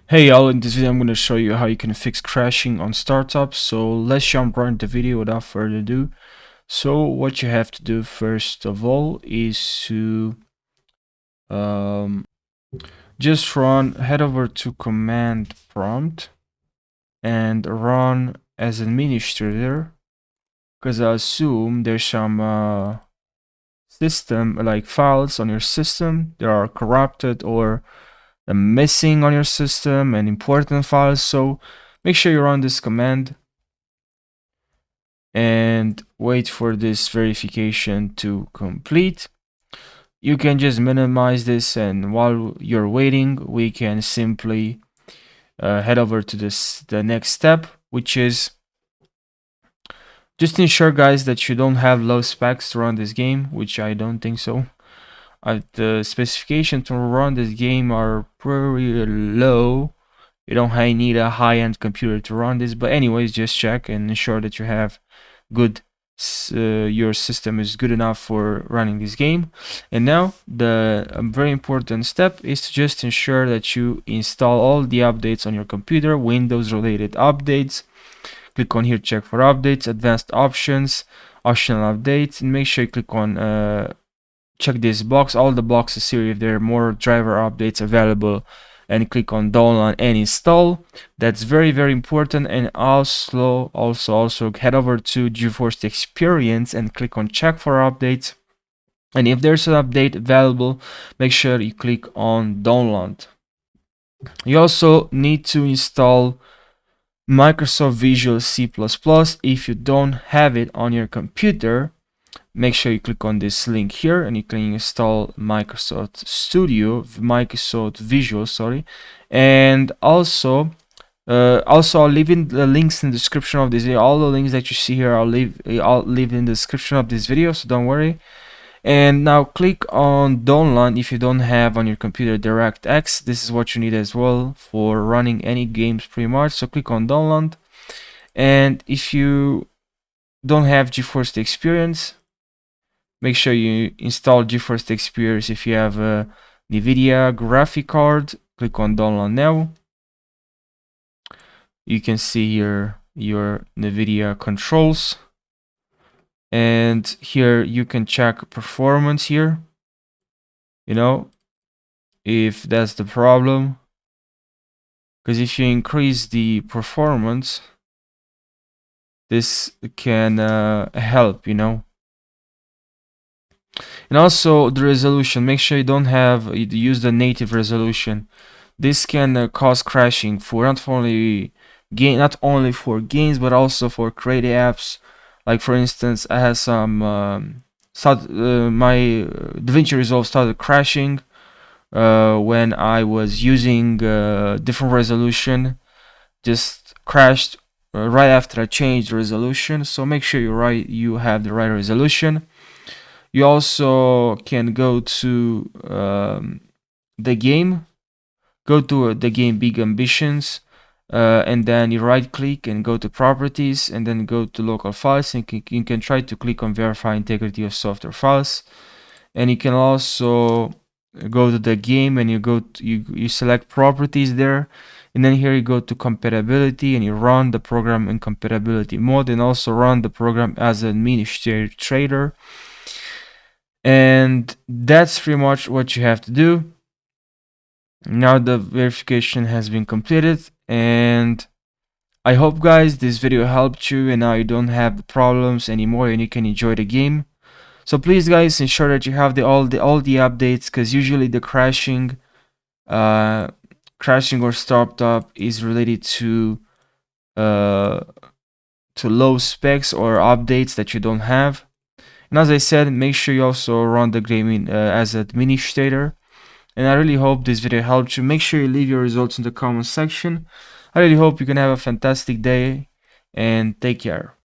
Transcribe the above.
Hey y'all, in this video I'm going to show you how you can fix crashing on startups. So let's jump right into the video without further ado. So what you have to do first of all is to um, just head over to command prompt and run as administrator, because I assume there's some system like files on your system that are corrupted or missing on your system and important files. So make sure you run this command and wait for this verification to complete. You can just minimize this, and while you're waiting we can simply head over to the next step, which is just ensure, guys, that you don't have low specs to run this game, which I don't think so. The specification to run this game are pretty low. You don't need a high-end computer to run this, but anyways, just check and ensure that you have good your system is good enough for running this game. And now the very important step is to just ensure that you install all the updates on your computer, Windows related updates. Click on here, check for updates, advanced options, optional updates, and make sure you click on check this box, all the boxes here, if there are more driver updates available, and click on download and install. That's very important. And also head over to GeForce Experience and click on check for updates, and if there's an update available, make sure you click on download. You also need to install Microsoft Visual C++. If you don't have it on your computer, make sure you click on this link here and you can install Microsoft Studio, Microsoft Visual, sorry. And also I'll leave in the links in the description of this video. All the links that you see here I'll leave in the description of this video, so don't worry. And now click on download if you don't have on your computer DirectX. This is what you need as well for running any games pretty much. So click on download, and if you don't have GeForce Experience, make sure you install GeForce Experience. If you have a NVIDIA graphic card, click on download now. You can see here your NVIDIA controls, and here you can check performance here, if that's the problem, because if you increase the performance, this can help, and also the resolution. Make sure you don't use the native resolution. This can cause crashing for not only for games but also for creative apps. Like for instance, I had some my DaVinci Resolve started crashing when I was using different resolution. Just crashed right after I changed the resolution. So make sure you have the right resolution. You also can go to the game. Go to the game Big Ambitions, and then you right click and go to properties, and then go to local files, and you can try to click on verify integrity of software files. And you can also go to the game and you select properties there, and then here you go to compatibility and you run the program in compatibility mode, and also run the program as an administrator. And that's pretty much what you have to do. Now the verification has been completed, and I hope, guys, this video helped you and now you don't have the problems anymore and you can enjoy the game. So please, guys, ensure that you have all the updates, because usually the crashing or startup is related to low specs or updates that you don't have. And as I said, make sure you also run the game as administrator. And I really hope this video helped you. Make sure you leave your results in the comment section. I really hope you can have a fantastic day, and take care.